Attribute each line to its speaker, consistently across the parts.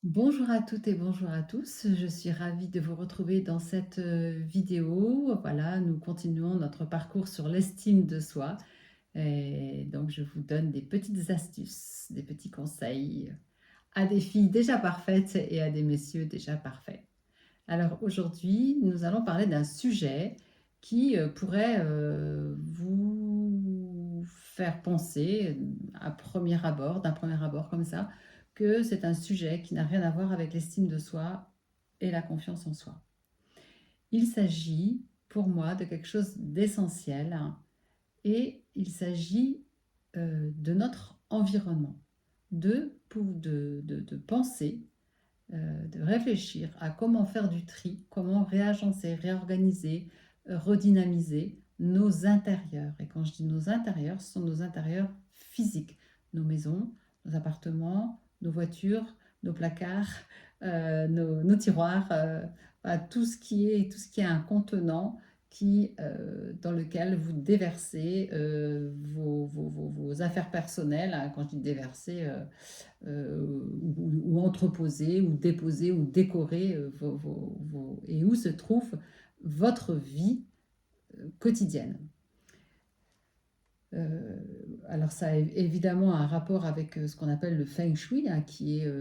Speaker 1: Bonjour à toutes et bonjour à tous. Je suis ravie de vous retrouver dans cette vidéo. Voilà, nous continuons notre parcours sur l'estime de soi. Et donc, je vous donne des petites astuces, des petits conseils à des filles déjà parfaites et à des messieurs déjà parfaits. Alors aujourd'hui, nous allons parler d'un sujet qui pourrait vous faire penser à premier abord, d'un premier abord comme ça, que c'est un sujet qui n'a rien à voir avec l'estime de soi et la confiance en soi. Il s'agit pour moi de quelque chose d'essentiel, hein, et il s'agit de notre environnement, de penser, de réfléchir à comment faire du tri, comment réagencer, réorganiser, redynamiser nos intérieurs. Et quand je dis nos intérieurs, ce sont nos intérieurs physiques, nos maisons, nos appartements, nos voitures, nos placards, nos tiroirs, voilà, tout ce qui est un contenant dans lequel vous déversez vos affaires personnelles, hein. Quand je dis déverser, ou entreposer, ou déposer, ou décorer et où se trouve votre vie quotidienne. Euh, alors ça a évidemment un rapport avec ce qu'on appelle le feng shui, hein, qui est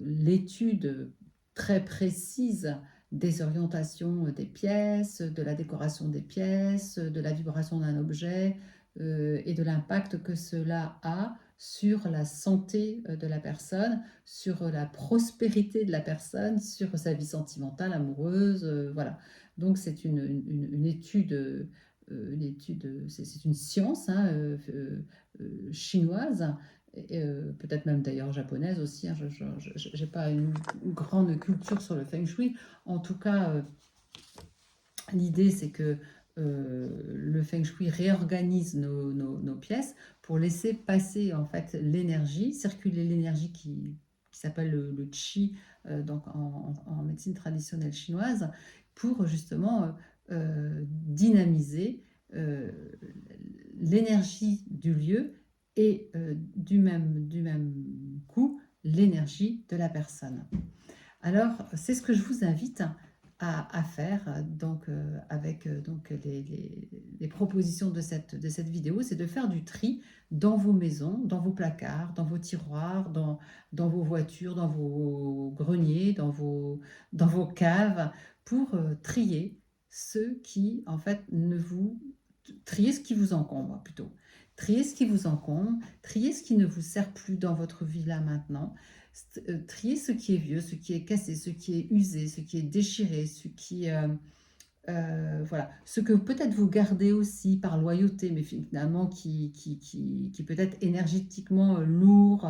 Speaker 1: l'étude très précise des orientations des pièces, de la décoration des pièces, de la vibration d'un objet, et de l'impact que cela a sur la santé de la personne, sur la prospérité de la personne, sur sa vie sentimentale, amoureuse, voilà. Donc c'est une étude, c'est une science, hein, chinoise, peut-être même d'ailleurs japonaise aussi, hein. Je n'ai pas une grande culture sur le feng shui. En tout cas, l'idée c'est que le feng shui réorganise nos pièces pour laisser passer en fait l'énergie, circuler l'énergie qui s'appelle le qi, donc en médecine traditionnelle chinoise, pour justement dynamiser euh, l'énergie du lieu et du même coup l'énergie de la personne. Alors, c'est ce que je vous invite à faire donc, avec donc, les propositions de cette vidéo, c'est de faire du tri dans vos maisons, dans vos placards, dans vos tiroirs, dans vos voitures, dans vos greniers, dans vos caves, pour trier ce qui, en fait, trier ce qui vous encombre plutôt. Trier ce qui vous encombre, trier ce qui ne vous sert plus dans votre vie là maintenant, trier ce qui est vieux, ce qui est cassé, ce qui est usé, ce qui est déchiré, voilà, ce que peut-être vous gardez aussi par loyauté, mais finalement qui peut être énergétiquement lourd.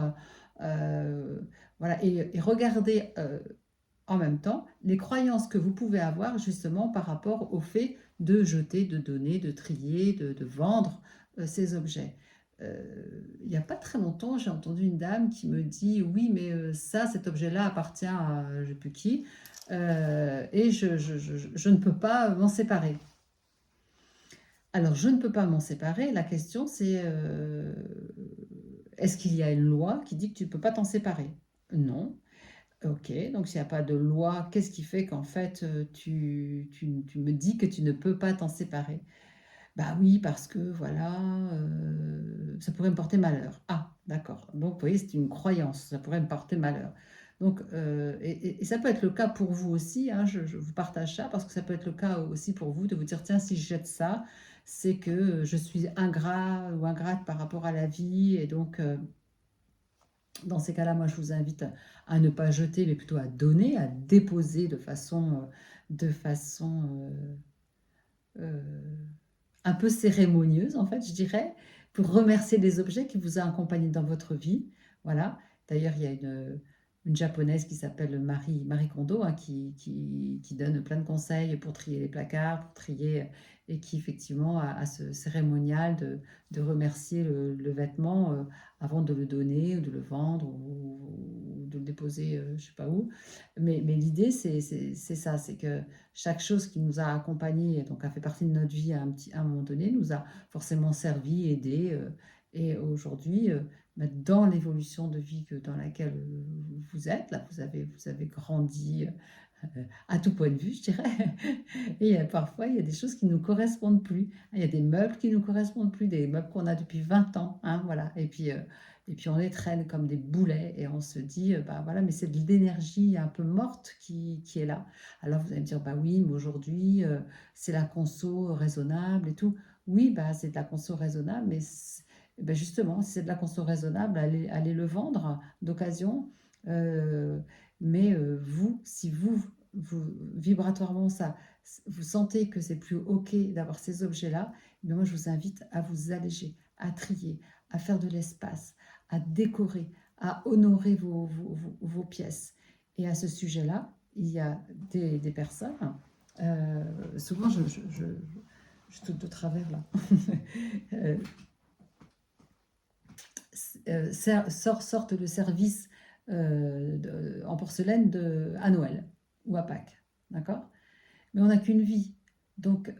Speaker 1: Voilà, et regardez en même temps les croyances que vous pouvez avoir justement par rapport au fait de jeter, de donner, de trier, de vendre ces objets. Il n'y a pas très longtemps, j'ai entendu une dame qui me dit: oui, mais ça, cet objet-là appartient à je ne sais plus qui, et je ne peux pas m'en séparer. Alors, je ne peux pas m'en séparer. La question, c'est est-ce qu'il y a une loi qui dit que tu ne peux pas t'en séparer? Non. Ok, donc s'il n'y a pas de loi, qu'est-ce qui fait qu'en fait tu me dis que tu ne peux pas t'en séparer? Bah oui, parce que voilà, ça pourrait me porter malheur. Ah, d'accord. Donc vous voyez, c'est une croyance, ça pourrait me porter malheur. Donc, et ça peut être le cas pour vous aussi, hein, je vous partage ça, parce que ça peut être le cas aussi pour vous de vous dire, tiens, si je jette ça, c'est que je suis ingrat ou ingrate par rapport à la vie, et donc dans ces cas-là, moi, je vous invite à ne pas jeter, mais plutôt à donner, à déposer de façon euh, un peu cérémonieuse, en fait, je dirais, pour remercier les objets qui vous ont accompagné dans votre vie. Voilà. D'ailleurs, il y a une japonaise qui s'appelle Marie Kondo, hein, qui donne plein de conseils pour trier les placards, pour trier, et qui effectivement a ce cérémonial de remercier le vêtement avant de le donner, ou de le vendre, ou de le déposer, je ne sais pas où. Mais l'idée, c'est ça, c'est que chaque chose qui nous a accompagnés, donc a fait partie de notre vie à un moment donné, nous a forcément servi, aidé. Et aujourd'hui, dans l'évolution de vie dans laquelle vous êtes. Là, vous avez grandi à tout point de vue, je dirais. Et parfois, il y a des choses qui ne nous correspondent plus. Il y a des meubles qui ne nous correspondent plus, des meubles qu'on a depuis 20 ans. Hein, voilà. Et puis, on les traîne comme des boulets et on se dit, bah voilà, mais c'est de l'énergie un peu morte qui est là. Alors, vous allez me dire, bah oui, mais aujourd'hui, c'est la conso raisonnable et tout. Oui, bah, c'est de la conso raisonnable, mais ben justement, si c'est de la conso raisonnable, allez le vendre d'occasion. Euh, mais vous, si vibratoirement, vous sentez que c'est plus OK d'avoir ces objets-là, mais moi, je vous invite à vous alléger, à trier, à faire de l'espace, à décorer, à honorer vos pièces. Et à ce sujet-là, il y a des personnes, souvent, je tout de travers là, sortent le service en porcelaine à Noël ou à Pâques. D'accord? Mais on n'a qu'une vie. Donc,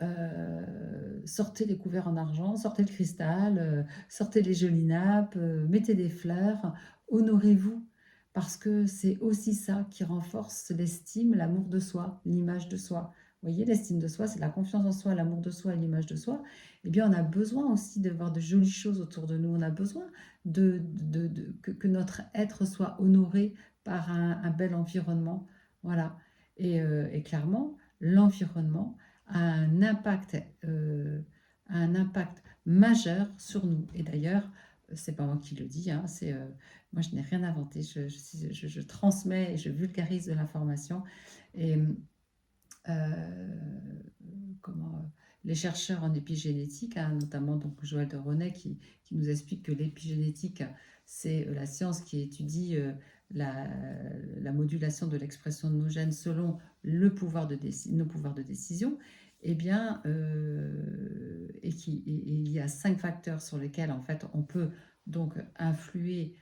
Speaker 1: sortez les couverts en argent, sortez le cristal, sortez les jolies nappes, mettez des fleurs, honorez-vous. Parce que c'est aussi ça qui renforce l'estime, l'amour de soi, l'image de soi. Vous voyez, l'estime de soi, c'est la confiance en soi, l'amour de soi et l'image de soi. Eh bien, on a besoin aussi de voir de jolies choses autour de nous. On a besoin que notre être soit honoré par un bel environnement. Voilà. Et clairement, l'environnement a un impact majeur sur nous. Et d'ailleurs, c'est pas moi qui le dis, hein, moi je n'ai rien inventé, je transmets et je vulgarise de l'information. Et comment les chercheurs en épigénétique, hein, notamment donc Joël de Ronet qui nous explique que l'épigénétique, c'est la science qui étudie la modulation de l'expression de nos gènes selon nos pouvoirs de décision. Eh bien, il y a 5 facteurs sur lesquels en fait on peut donc influer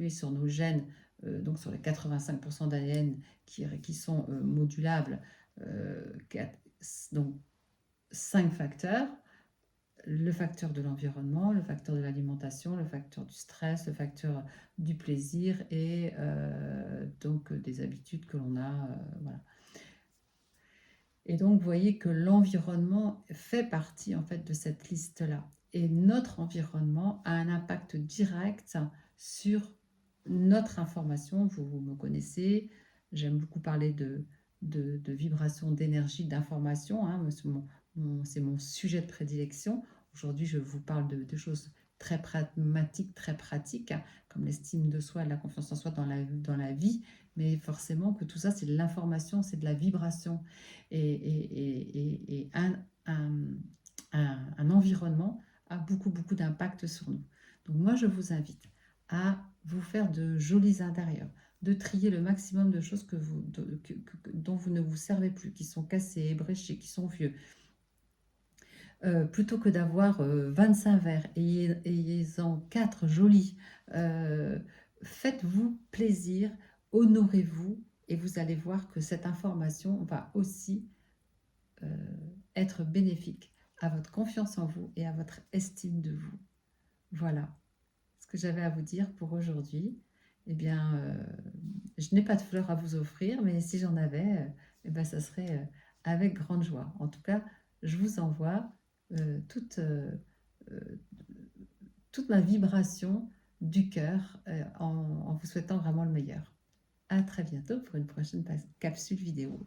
Speaker 1: sur nos gènes, donc sur les 85% d'ADN qui sont modulables. Donc 5 facteurs, le facteur de l'environnement, le facteur de l'alimentation, le facteur du stress, le facteur du plaisir et donc des habitudes que l'on a. Voilà. Et donc, vous voyez que l'environnement fait partie en fait de cette liste-là. Et notre environnement a un impact direct sur notre information. Vous me connaissez, j'aime beaucoup parler de vibration, d'énergie, d'information. Hein. C'est mon sujet de prédilection. Aujourd'hui, je vous parle de choses très pragmatiques, très pratiques, hein, comme l'estime de soi, la confiance en soi dans la vie. Mais forcément que tout ça, c'est de l'information, c'est de la vibration. Et un environnement a beaucoup, beaucoup d'impact sur nous. Donc moi, je vous invite à vous faire de jolis intérieurs, de trier le maximum de choses dont vous ne vous servez plus, qui sont cassés, ébréchés, qui sont vieux. Plutôt que d'avoir 25 verres, ayez-en 4 jolis. Faites-vous plaisir, honorez-vous et vous allez voir que cette information va aussi être bénéfique à votre confiance en vous et à votre estime de vous. Voilà ce que j'avais à vous dire pour aujourd'hui. Eh bien, je n'ai pas de fleurs à vous offrir, mais si j'en avais, eh bien, ça serait avec grande joie. En tout cas, je vous envoie toute ma vibration du cœur en vous souhaitant vraiment le meilleur. À très bientôt pour une prochaine capsule vidéo.